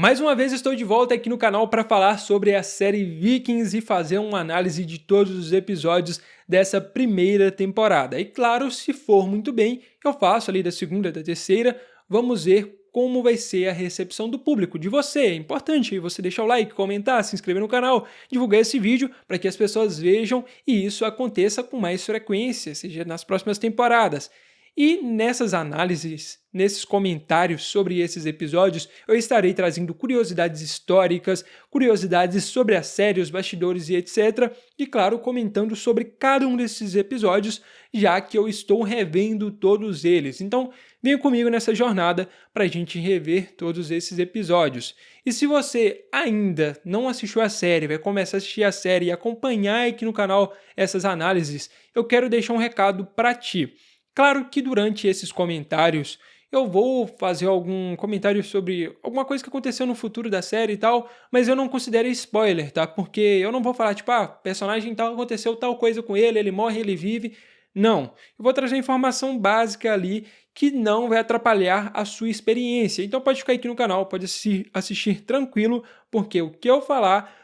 Mais uma vez estou de volta aqui no canal para falar sobre a série Vikings e fazer uma análise de todos os episódios dessa primeira temporada. E claro, se for muito bem, eu faço ali da segunda, da terceira, vamos ver como vai ser a recepção do público, de você. É importante você deixar o like, comentar, se inscrever no canal, divulgar esse vídeo para que as pessoas vejam e isso aconteça com mais frequência, seja nas próximas temporadas. E nessas análises, nesses comentários sobre esses episódios, eu estarei trazendo curiosidades históricas, curiosidades sobre a série, os bastidores e etc. E claro, comentando sobre cada um desses episódios, já que eu estou revendo todos eles. Então, venha comigo nessa jornada para a gente rever todos esses episódios. E se você ainda não assistiu a série, vai começar a assistir a série e acompanhar aqui no canal essas análises, eu quero deixar um recado para ti. Claro que durante esses comentários eu vou fazer algum comentário sobre alguma coisa que aconteceu no futuro da série e tal, mas eu não considero spoiler, tá? Porque eu não vou falar, tipo, personagem tal, aconteceu tal coisa com ele, ele morre, ele vive. Não. Eu vou trazer informação básica ali que não vai atrapalhar a sua experiência. Então pode ficar aqui no canal, pode assistir tranquilo, porque o que eu falar,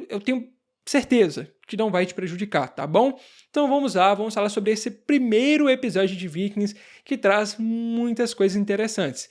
eu tenho certeza que não vai te prejudicar, tá bom? Então vamos lá, vamos falar sobre esse primeiro episódio de Vikings que traz muitas coisas interessantes.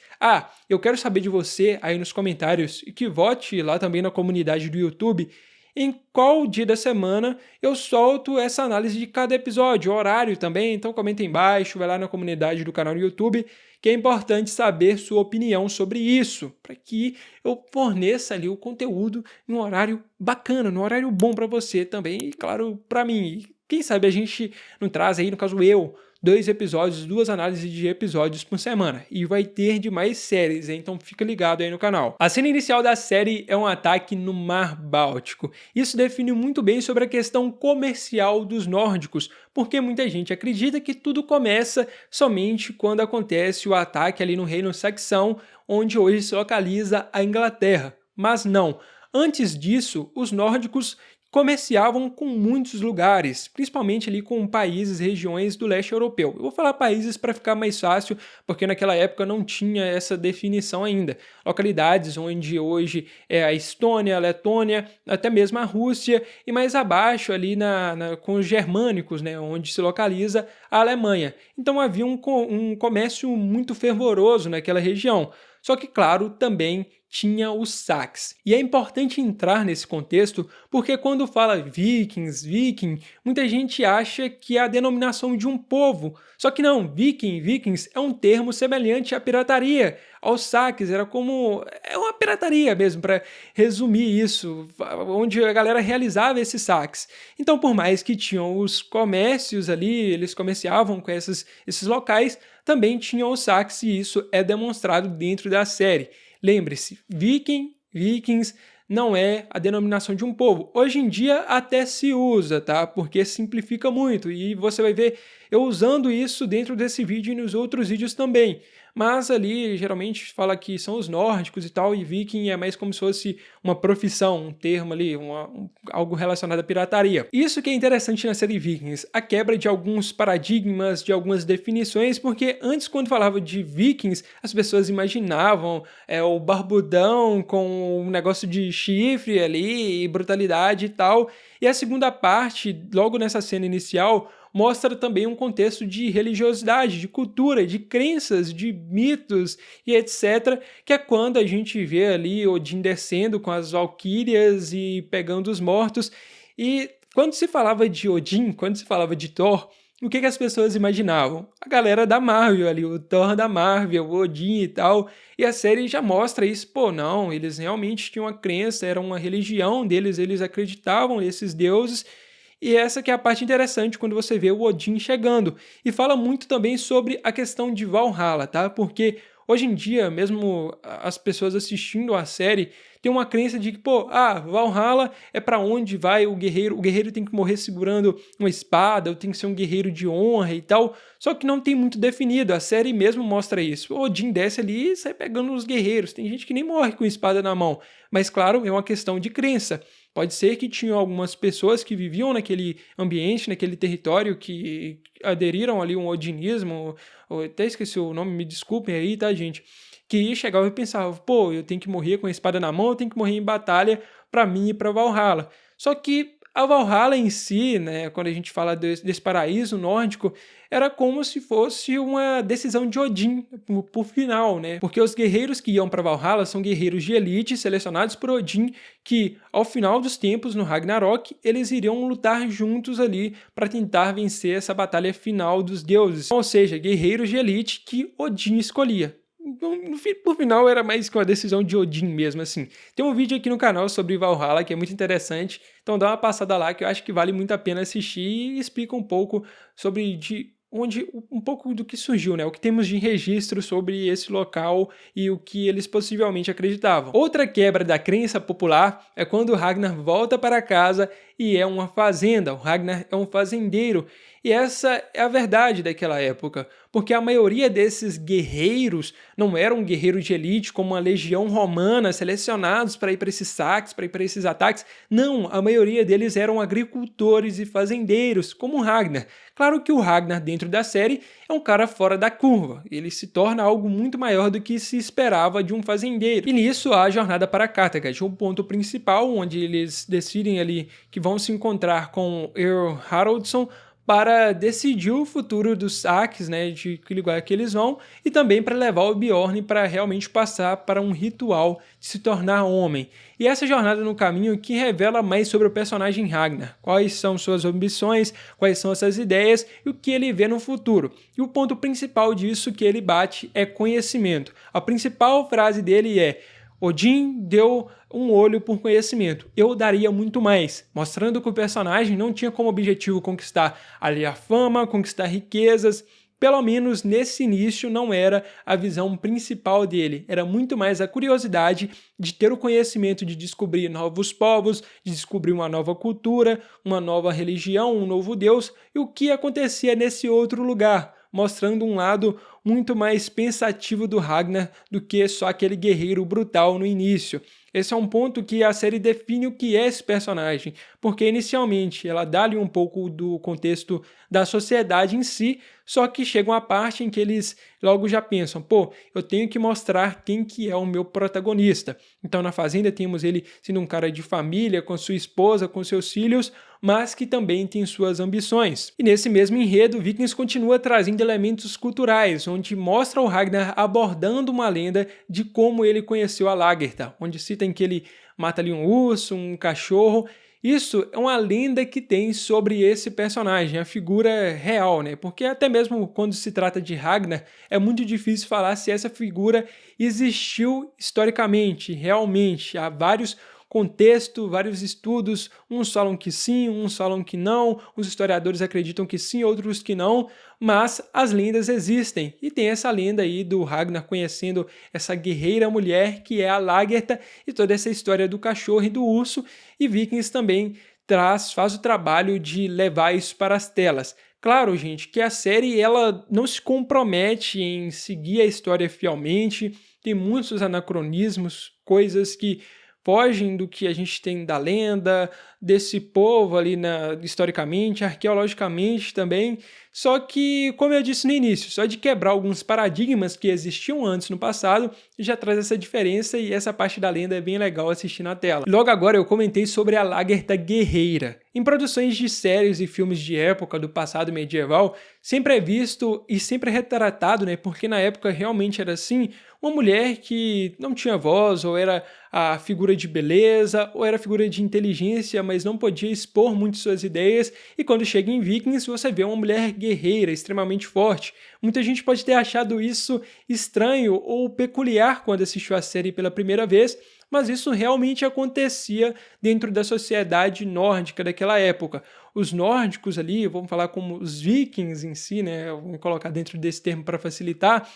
Eu quero saber de você aí nos comentários e que vote lá também na comunidade do YouTube em qual dia da semana eu solto essa análise de cada episódio, horário também, então comenta aí embaixo, vai lá na comunidade do canal no YouTube, que é importante saber sua opinião sobre isso, para que eu forneça ali o conteúdo em um horário bacana, num horário bom para você também e, claro, para mim. Quem sabe a gente não traz aí, no caso eu, 2 episódios, 2 análises de episódios por semana. E vai ter de mais séries, então fica ligado aí no canal. A cena inicial da série é um ataque no Mar Báltico. Isso define muito bem sobre a questão comercial dos nórdicos, porque muita gente acredita que tudo começa somente quando acontece o ataque ali no Reino Saxão, onde hoje se localiza a Inglaterra. Mas não. Antes disso, os nórdicos comerciavam com muitos lugares, principalmente ali com países, regiões do leste europeu. Eu vou falar países para ficar mais fácil, porque naquela época não tinha essa definição ainda. Localidades onde hoje é a Estônia, a Letônia, até mesmo a Rússia, e mais abaixo ali com os germânicos, né, onde se localiza a Alemanha. Então havia um comércio muito fervoroso naquela região. Só que, claro, também tinha os saques. E é importante entrar nesse contexto porque quando fala viking, muita gente acha que é a denominação de um povo. Só que não, vikings é um termo semelhante à pirataria, aos saques, é uma pirataria mesmo, para resumir isso, onde a galera realizava esses saques. Então, por mais que tinham os comércios ali, eles comerciavam com esses locais, também tinham os saques e isso é demonstrado dentro da série. Lembre-se, vikings não é a denominação de um povo. Hoje em dia até se usa, tá? Porque simplifica muito e você vai ver eu usando isso dentro desse vídeo e nos outros vídeos também. Mas ali geralmente fala que são os nórdicos e tal, e viking é mais como se fosse uma profissão, um termo ali, algo relacionado à pirataria. Isso que é interessante na série Vikings, a quebra de alguns paradigmas, de algumas definições, porque antes quando falava de vikings, as pessoas imaginavam o barbudão com um negócio de chifre ali, e brutalidade e tal, e a segunda parte, logo nessa cena inicial, mostra também um contexto de religiosidade, de cultura, de crenças, de mitos e etc, que é quando a gente vê ali Odin descendo com as valquírias e pegando os mortos. E quando se falava de Odin, quando se falava de Thor, o que as pessoas imaginavam? A galera da Marvel ali, o Thor da Marvel, o Odin e tal, e a série já mostra isso, não, eles realmente tinham uma crença, era uma religião deles, eles acreditavam nesses deuses. E essa que é a parte interessante quando você vê o Odin chegando. E fala muito também sobre a questão de Valhalla, tá? Porque hoje em dia, mesmo as pessoas assistindo a série, tem uma crença de que, Valhalla é para onde vai o guerreiro tem que morrer segurando uma espada, ou tem que ser um guerreiro de honra e tal. Só que não tem muito definido, a série mesmo mostra isso. O Odin desce ali e sai pegando os guerreiros. Tem gente que nem morre com espada na mão. Mas claro, é uma questão de crença. Pode ser que tinham algumas pessoas que viviam naquele ambiente, naquele território, que aderiram ali um odinismo, eu até esqueci o nome, me desculpem aí, tá, gente? que chegava e pensava, pô, eu tenho que morrer com a espada na mão, eu tenho que morrer em batalha para mim ir para Valhalla. Só que a Valhalla em si, né, quando a gente fala desse paraíso nórdico, era como se fosse uma decisão de Odin por final, né? Porque os guerreiros que iam para Valhalla são guerreiros de elite selecionados por Odin que, ao final dos tempos, no Ragnarok, eles iriam lutar juntos ali para tentar vencer essa batalha final dos deuses. Ou seja, guerreiros de elite que Odin escolhia. Por final era mais que uma decisão de Odin mesmo, assim. Tem um vídeo aqui no canal sobre Valhalla que é muito interessante, então dá uma passada lá que eu acho que vale muito a pena assistir e explica um pouco sobre um pouco do que surgiu, né? O que temos de registro sobre esse local e o que eles possivelmente acreditavam. Outra quebra da crença popular é quando Ragnar volta para casa e é uma fazenda. O Ragnar é um fazendeiro. E essa é a verdade daquela época, porque a maioria desses guerreiros não eram guerreiros de elite como uma legião romana selecionados para ir para esses saques, para ir para esses ataques. Não, a maioria deles eram agricultores e fazendeiros, como o Ragnar. Claro que o Ragnar dentro da série é um cara fora da curva, ele se torna algo muito maior do que se esperava de um fazendeiro. E nisso há a jornada para Kattegat, um ponto principal onde eles decidem ali que vão se encontrar com Earl Haraldsson para decidir o futuro dos saques, né, de que lugar que eles vão, e também para levar o Bjorn para realmente passar para um ritual de se tornar homem. E essa jornada no caminho que revela mais sobre o personagem Ragnar, quais são suas ambições, quais são essas ideias e o que ele vê no futuro. E o ponto principal disso que ele bate é conhecimento. A principal frase dele é: Odin deu um olho por conhecimento, eu daria muito mais, mostrando que o personagem não tinha como objetivo conquistar ali a fama, conquistar riquezas. Pelo menos nesse início não era a visão principal dele, era muito mais a curiosidade de ter o conhecimento de descobrir novos povos, de descobrir uma nova cultura, uma nova religião, um novo deus e o que acontecia nesse outro lugar, mostrando um lado muito mais pensativo do Ragnar do que só aquele guerreiro brutal no início. Esse é um ponto que a série define o que é esse personagem, porque inicialmente ela dá-lhe um pouco do contexto da sociedade em si, só que chega uma parte em que eles logo já pensam, pô, eu tenho que mostrar quem que é o meu protagonista. Então na Fazenda temos ele sendo um cara de família, com sua esposa, com seus filhos, mas que também tem suas ambições. E nesse mesmo enredo, Vikings continua trazendo elementos culturais, onde mostra o Ragnar abordando uma lenda de como ele conheceu a Lagertha, onde cita em que ele mata ali um urso, um cachorro. Isso é uma lenda que tem sobre esse personagem, a figura real, né? Porque até mesmo quando se trata de Ragnar, é muito difícil falar se essa figura existiu historicamente, realmente. Há vários contextos, vários estudos, uns falam que sim, uns falam que não, os historiadores acreditam que sim, outros que não, mas as lendas existem. E tem essa lenda aí do Ragnar conhecendo essa guerreira mulher que é a Lagertha e toda essa história do cachorro e do urso, e Vikings também faz o trabalho de levar isso para as telas. Claro, gente, que a série ela não se compromete em seguir a história fielmente, tem muitos anacronismos, coisas que fogem do que a gente tem da lenda, desse povo ali historicamente, arqueologicamente também. Só que, como eu disse no início, só de quebrar alguns paradigmas que existiam antes no passado, já traz essa diferença e essa parte da lenda é bem legal assistir na tela. Logo agora eu comentei sobre a Lagertha guerreira. Em produções de séries e filmes de época do passado medieval, sempre é visto e sempre é retratado, né, porque na época realmente era assim, uma mulher que não tinha voz, ou era a figura de beleza, ou era a figura de inteligência, mas não podia expor muito suas ideias, e quando chega em Vikings você vê uma mulher guerreira, extremamente forte. Muita gente pode ter achado isso estranho ou peculiar quando assistiu a série pela primeira vez, mas isso realmente acontecia dentro da sociedade nórdica daquela época. Os nórdicos ali, vamos falar como os vikings em si, né? Vamos colocar dentro desse termo para facilitar,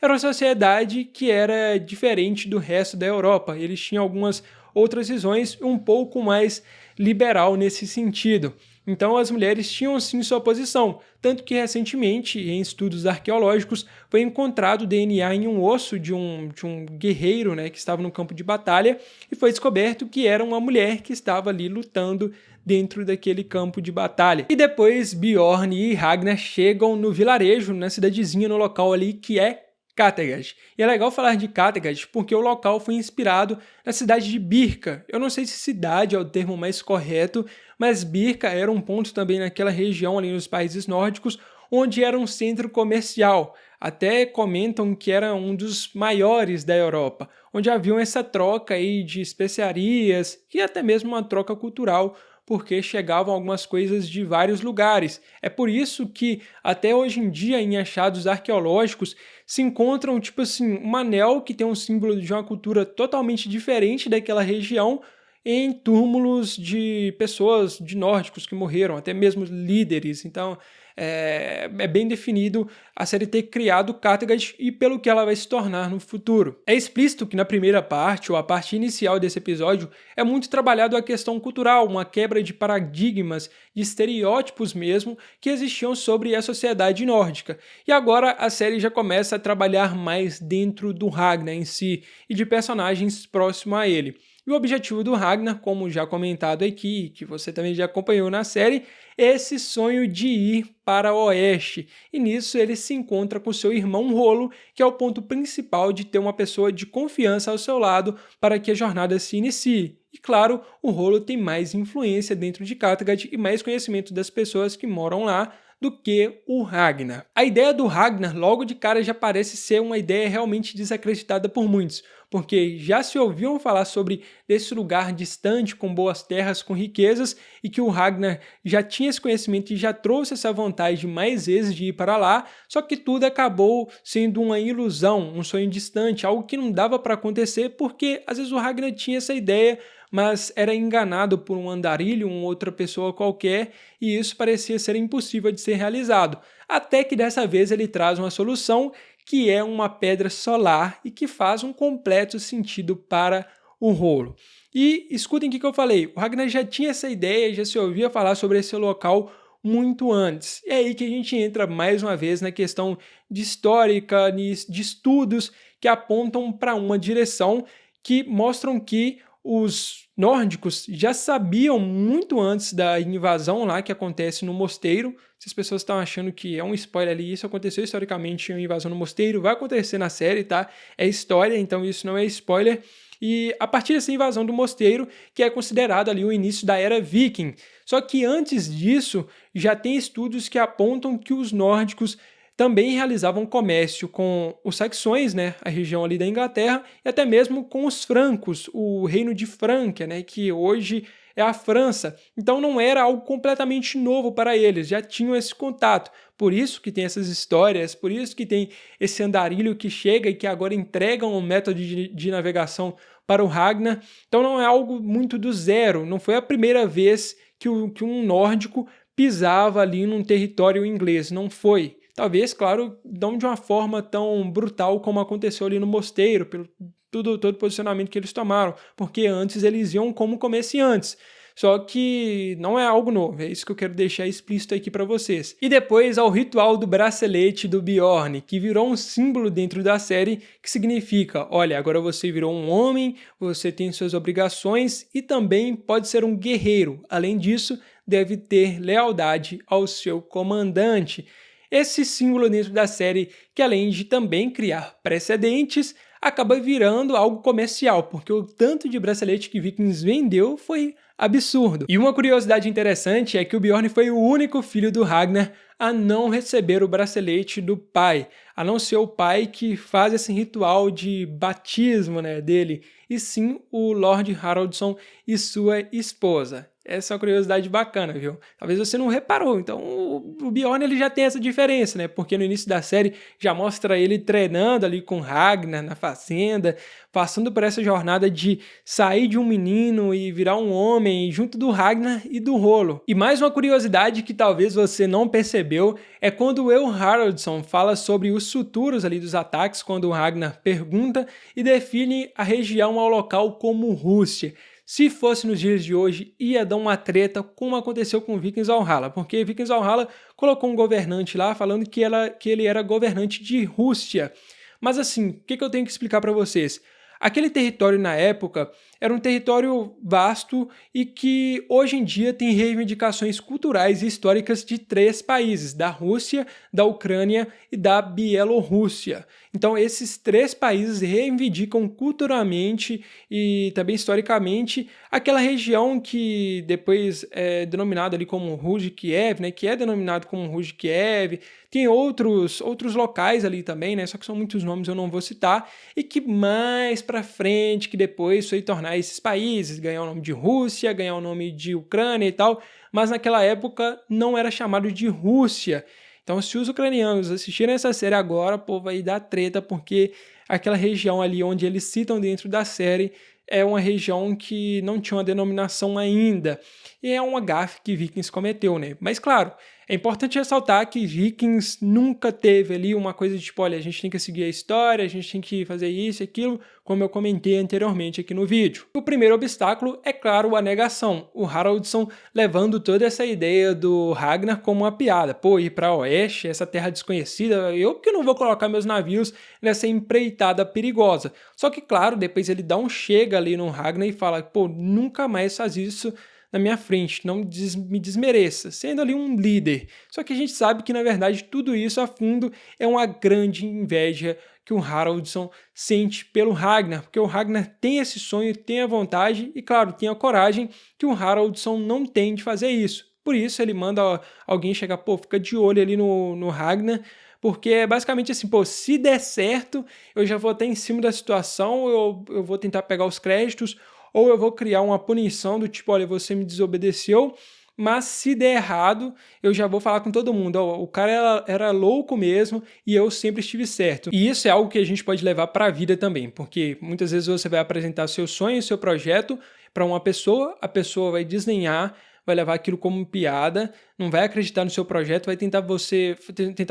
era uma sociedade que era diferente do resto da Europa. Eles tinham algumas outras visões um pouco mais liberal nesse sentido. Então as mulheres tinham sim sua posição, tanto que recentemente, em estudos arqueológicos, foi encontrado DNA em um osso de um guerreiro, né, que estava no campo de batalha, e foi descoberto que era uma mulher que estava ali lutando dentro daquele campo de batalha. E depois Bjorn e Ragnar chegam no vilarejo, na cidadezinha, no local ali que é Kattegat. E é legal falar de Kattegat porque o local foi inspirado na cidade de Birka. Eu não sei se cidade é o termo mais correto, mas Birka era um ponto também naquela região ali nos países nórdicos, onde era um centro comercial. Até comentam que era um dos maiores da Europa, onde havia essa troca aí de especiarias e até mesmo uma troca cultural, porque chegavam algumas coisas de vários lugares. É por isso que até hoje em dia em achados arqueológicos se encontram tipo assim, um anel que tem um símbolo de uma cultura totalmente diferente daquela região em túmulos de pessoas de nórdicos que morreram, até mesmo líderes. Então, é bem definido a série ter criado Kattegat e pelo que ela vai se tornar no futuro. É explícito que na primeira parte, ou a parte inicial desse episódio, é muito trabalhado a questão cultural, uma quebra de paradigmas, de estereótipos mesmo, que existiam sobre a sociedade nórdica. E agora a série já começa a trabalhar mais dentro do Ragnar em si, e de personagens próximos a ele. E o objetivo do Ragnar, como já comentado aqui, que você também já acompanhou na série, é esse sonho de ir para o oeste. E nisso ele se encontra com seu irmão Rolo, que é o ponto principal de ter uma pessoa de confiança ao seu lado para que a jornada se inicie. E claro, o Rolo tem mais influência dentro de Kattegat e mais conhecimento das pessoas que moram lá do que o Ragnar. A ideia do Ragnar logo de cara já parece ser uma ideia realmente desacreditada por muitos, porque já se ouviam falar sobre esse lugar distante, com boas terras, com riquezas, e que o Ragnar já tinha esse conhecimento e já trouxe essa vontade mais vezes de ir para lá, só que tudo acabou sendo uma ilusão, um sonho distante, algo que não dava para acontecer, porque às vezes o Ragnar tinha essa ideia, mas era enganado por um andarilho, uma outra pessoa qualquer, e isso parecia ser impossível de ser realizado. Até que dessa vez ele traz uma solução, que é uma pedra solar e que faz um completo sentido para o Rolo. E escutem o que eu falei, o Ragnar já tinha essa ideia, já se ouvia falar sobre esse local muito antes. É aí que a gente entra mais uma vez na questão de histórica, de estudos que apontam para uma direção que mostram que os nórdicos já sabiam muito antes da invasão lá que acontece no mosteiro. Se as pessoas estão achando que é um spoiler ali, isso aconteceu historicamente, uma invasão no mosteiro, vai acontecer na série, tá? É história, então isso não é spoiler. E a partir dessa invasão do mosteiro, que é considerado ali o início da era viking. Só que antes disso, já tem estudos que apontam que os nórdicos também realizavam comércio com os saxões, né, a região ali da Inglaterra, e até mesmo com os francos, o reino de Franquia, né, que hoje é a França. Então não era algo completamente novo para eles, já tinham esse contato. Por isso que tem essas histórias, por isso que tem esse andarilho que chega e que agora entrega um método de navegação para o Ragnar. Então não é algo muito do zero, não foi a primeira vez que um nórdico pisava ali num território inglês, não foi. Talvez, claro, não de uma forma tão brutal como aconteceu ali no mosteiro, pelo todo o posicionamento que eles tomaram, porque antes eles iam como comerciantes. Só que não é algo novo, é isso que eu quero deixar explícito aqui para vocês. E depois ao ritual do bracelete do Bjorn, que virou um símbolo dentro da série, que significa, olha, agora você virou um homem, você tem suas obrigações e também pode ser um guerreiro. Além disso, deve ter lealdade ao seu comandante. Esse símbolo dentro da série, que além de também criar precedentes, acaba virando algo comercial, porque o tanto de bracelete que Vikings vendeu foi absurdo. E uma curiosidade interessante é que o Bjorn foi o único filho do Ragnar a não receber o bracelete do pai, a não ser o pai que faz esse ritual de batismo, né, dele, e sim o Lord Haraldson e sua esposa. Essa é uma curiosidade bacana, viu? Talvez você não reparou. Então, o Bjorn ele já tem essa diferença, né? Porque no início da série já mostra ele treinando ali com Ragnar na fazenda, passando por essa jornada de sair de um menino e virar um homem junto do Ragnar e do Rolo. E mais uma curiosidade que talvez você não percebeu é quando o El Haraldsson fala sobre os futuros ali dos ataques, quando o Ragnar pergunta e define a região ao local como Rússia. Se fosse nos dias de hoje, ia dar uma treta como aconteceu com Vikings Valhalla, porque Vikings Valhalla colocou um governante lá falando que ele era governante de Rússia. Mas assim, o que eu tenho que explicar para vocês? Aquele território na época era um território vasto e que hoje em dia tem reivindicações culturais e históricas de 3 países, da Rússia, da Ucrânia e da Bielorrússia. Então esses três países reivindicam culturalmente e também historicamente aquela região que depois é denominada ali como Rus de Kiev, né, que é denominado como Rus de Kiev. Tem outros locais ali também, né, só que são muitos nomes, eu não vou citar, e que mais para frente, que depois foi tornar esses países, ganhar o nome de Rússia, ganhar o nome de Ucrânia e tal, mas naquela época não era chamado de Rússia. Então, se os ucranianos assistirem essa série agora, pô, vai dar treta, porque aquela região ali onde eles citam dentro da série é uma região que não tinha uma denominação ainda. E é uma gafe que Vikings cometeu, né? Mas, claro, é importante ressaltar que Vikings nunca teve ali uma coisa de tipo, olha, a gente tem que seguir a história, a gente tem que fazer isso e aquilo, como eu comentei anteriormente aqui no vídeo. O primeiro obstáculo é, claro, a negação. O Haraldson levando toda essa ideia do Ragnar como uma piada. Pô, ir para Oeste, essa terra desconhecida, eu que não vou colocar meus navios nessa empreitada perigosa. Só que, claro, depois ele dá um chega ali no Ragnar e fala, pô, nunca mais faz isso na minha frente, não me desmereça, sendo ali um líder. Só que a gente sabe que, na verdade, tudo isso a fundo é uma grande inveja que o Haraldson sente pelo Ragnar, porque o Ragnar tem esse sonho, tem a vontade e, claro, tem a coragem que o Haraldson não tem de fazer isso. Por isso ele manda alguém chegar, pô, fica de olho ali no Ragnar, porque é basicamente assim, pô, se der certo, eu já vou estar em cima da situação, eu vou tentar pegar os créditos, ou eu vou criar uma punição do tipo, olha, você me desobedeceu, mas se der errado, eu já vou falar com todo mundo, ó, o cara era louco mesmo e eu sempre estive certo. E isso é algo que a gente pode levar para a vida também, porque muitas vezes você vai apresentar seu sonho, seu projeto para uma pessoa, a pessoa vai desdenhar, vai levar aquilo como piada, não vai acreditar no seu projeto, vai tentar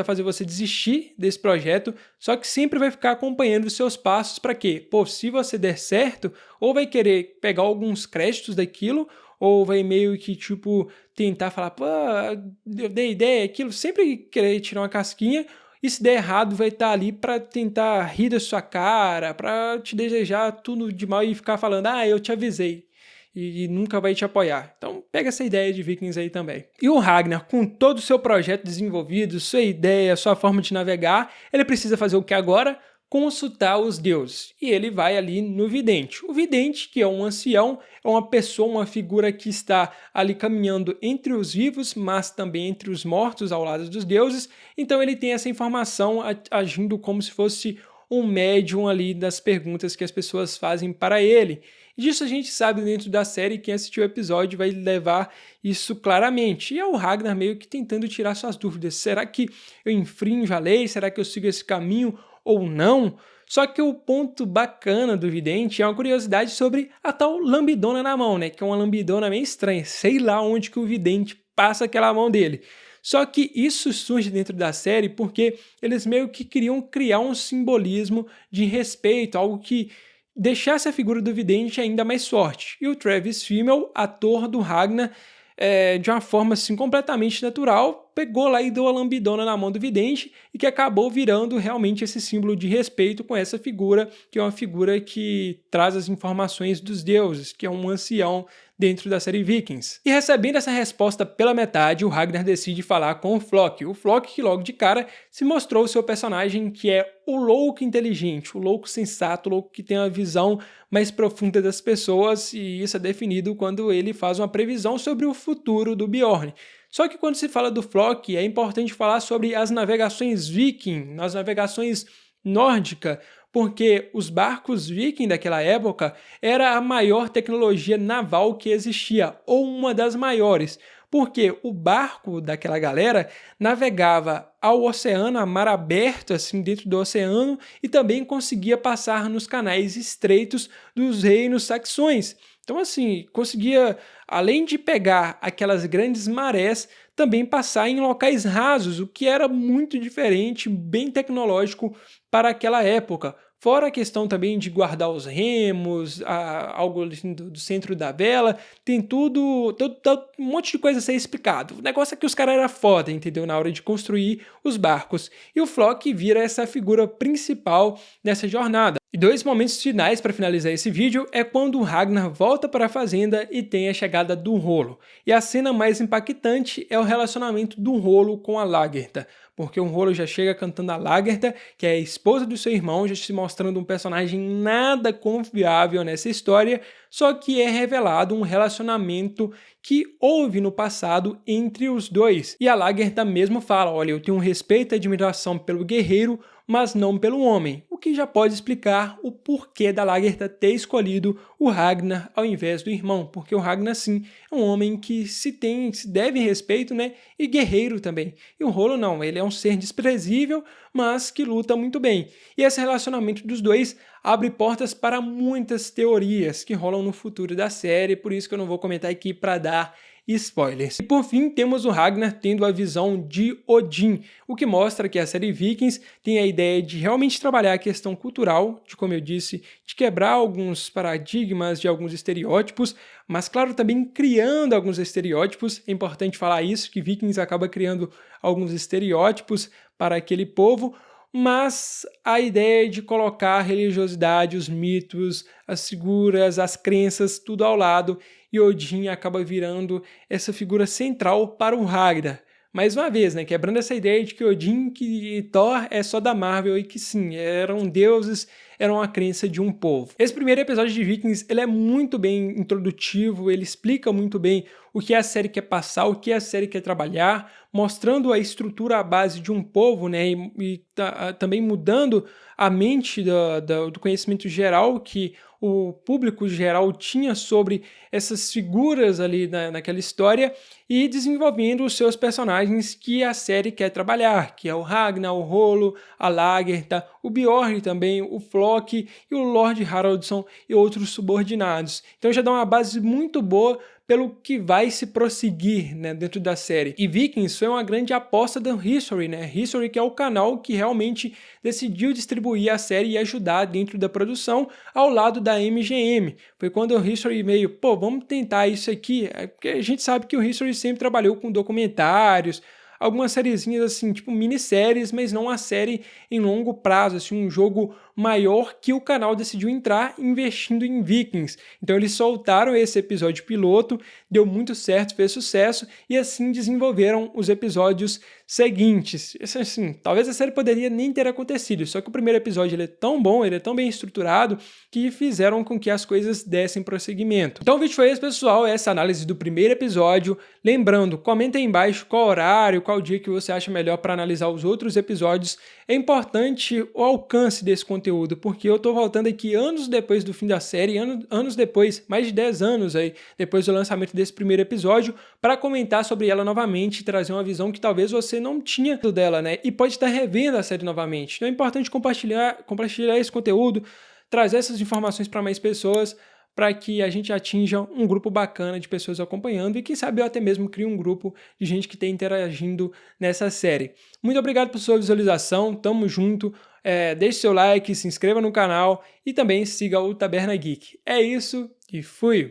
fazer você desistir desse projeto, só que sempre vai ficar acompanhando os seus passos para quê? Pô, se você der certo, ou vai querer pegar alguns créditos daquilo, ou vai meio que, tipo, tentar falar, pô, eu dei ideia, aquilo, sempre querer tirar uma casquinha, e se der errado, vai estar ali para tentar rir da sua cara, para te desejar tudo de mal e ficar falando, ah, eu te avisei. E nunca vai te apoiar. Então pega essa ideia de Vikings aí também. E o Ragnar, com todo o seu projeto desenvolvido, sua ideia, sua forma de navegar, ele precisa fazer o que agora? Consultar os deuses. E ele vai ali no vidente. O vidente, que é um ancião, é uma pessoa, uma figura que está ali caminhando entre os vivos, mas também entre os mortos ao lado dos deuses. Então ele tem essa informação agindo como se fosse um médium ali das perguntas que as pessoas fazem para ele. E disso a gente sabe dentro da série, quem assistiu o episódio vai levar isso claramente. E é o Ragnar meio que tentando tirar suas dúvidas. Será que eu infrinjo a lei? Será que eu sigo esse caminho ou não? Só que o ponto bacana do vidente é uma curiosidade sobre a tal lambidona na mão, né? Que é uma lambidona meio estranha. Sei lá onde que o vidente passa aquela mão dele. Só que isso surge dentro da série porque eles meio que queriam criar um simbolismo de respeito, algo que deixasse a figura do vidente ainda mais forte. E o Travis Fimmel, ator do Ragnar, de uma forma assim completamente natural, pegou lá e deu a lambidona na mão do vidente e que acabou virando realmente esse símbolo de respeito com essa figura, que é uma figura que traz as informações dos deuses, que é um ancião dentro da série Vikings. E recebendo essa resposta pela metade, o Ragnar decide falar com o Floki. O Floki que logo de cara se mostrou o seu personagem que é o louco inteligente, o louco sensato, o louco que tem uma visão mais profunda das pessoas, e isso é definido quando ele faz uma previsão sobre o futuro do Bjorn. Só que quando se fala do Floki, é importante falar sobre as navegações viking, as navegações nórdica, porque os barcos viking daquela época era a maior tecnologia naval que existia, ou uma das maiores, porque o barco daquela galera navegava ao oceano, a mar aberto, assim, dentro do oceano, e também conseguia passar nos canais estreitos dos reinos saxões. Então, assim, conseguia, além de pegar aquelas grandes marés, também passar em locais rasos, o que era muito diferente, bem tecnológico para aquela época. Fora a questão também de guardar os remos, algo assim do centro da vela, tem tudo, um monte de coisa a ser explicado. O negócio é que os caras eram foda, entendeu? Na hora de construir os barcos. E o Floki vira essa figura principal nessa jornada. E dois momentos finais para finalizar esse vídeo é quando o Ragnar volta para a fazenda e tem a chegada do Rolo. E a cena mais impactante é o relacionamento do Rolo com a Lagertha, porque o Rolo já chega cantando a Lagertha, que é a esposa do seu irmão, já se mostrando um personagem nada confiável nessa história, só que é revelado um relacionamento que houve no passado entre os dois. E a Lagertha mesmo fala, olha, eu tenho um respeito e admiração pelo guerreiro, mas não pelo homem, o que já pode explicar o porquê da Lagertha ter escolhido o Ragnar ao invés do irmão, porque o Ragnar sim é um homem que se deve respeito, né, e guerreiro também. E o Rolo não, ele é um ser desprezível, mas que luta muito bem. E esse relacionamento dos dois abre portas para muitas teorias que rolam no futuro da série, por isso que eu não vou comentar aqui para dar spoilers. E por fim, temos o Ragnar tendo a visão de Odin, o que mostra que a série Vikings tem a ideia de realmente trabalhar a questão cultural, de como eu disse, de quebrar alguns paradigmas, de alguns estereótipos, mas claro, também criando alguns estereótipos. É importante falar isso, que Vikings acaba criando alguns estereótipos para aquele povo, mas a ideia de colocar a religiosidade, os mitos, as figuras, as crenças, tudo ao lado, e Odin acaba virando essa figura central para o Ragnar. Mais uma vez, né, quebrando essa ideia de que Odin e Thor é só da Marvel e que sim, eram deuses, eram a crença de um povo. Esse primeiro episódio de Vikings, ele é muito bem introdutivo, ele explica muito bem o que a série quer passar, o que a série quer trabalhar, mostrando a estrutura à base de um povo, né, e também mudando a mente do conhecimento geral que o público geral tinha sobre essas figuras ali naquela história e desenvolvendo os seus personagens que a série quer trabalhar, que é o Ragnar, o Rolo, a Lagertha, o Bjorn também, o Floki e o Lord Haraldson e outros subordinados. Então já dá uma base muito boa pelo que vai se prosseguir, né, dentro da série. E Vikings foi uma grande aposta da History, né? History, que é o canal que realmente decidiu distribuir a série e ajudar dentro da produção ao lado da MGM. Foi quando o History meio, pô, vamos tentar isso aqui, porque a gente sabe que o History sempre trabalhou com documentários, algumas sériezinhas assim, tipo minisséries, mas não a série em longo prazo, assim, um jogo maior que o canal decidiu entrar investindo em Vikings. Então eles soltaram esse episódio piloto, deu muito certo, fez sucesso, e assim desenvolveram os episódios seguintes. Assim, talvez a série poderia nem ter acontecido, só que o primeiro episódio ele é tão bom, ele é tão bem estruturado, que fizeram com que as coisas dessem prosseguimento. Então o vídeo foi esse, pessoal, essa análise do primeiro episódio. Lembrando, comenta aí embaixo qual horário, qual dia que você acha melhor para analisar os outros episódios. É importante o alcance desse conteúdo, porque eu tô voltando aqui anos depois do fim da série, anos depois, mais de 10 anos aí, depois do lançamento desse primeiro episódio, para comentar sobre ela novamente e trazer uma visão que talvez você não tinha dela, né? E pode estar revendo a série novamente. Então é importante compartilhar esse conteúdo, trazer essas informações para mais pessoas, para que a gente atinja um grupo bacana de pessoas acompanhando e quem sabe eu até mesmo crie um grupo de gente que esteja interagindo nessa série. Muito obrigado por sua visualização, tamo junto, deixe seu like, se inscreva no canal e também siga o Taberna Geek. É isso e fui!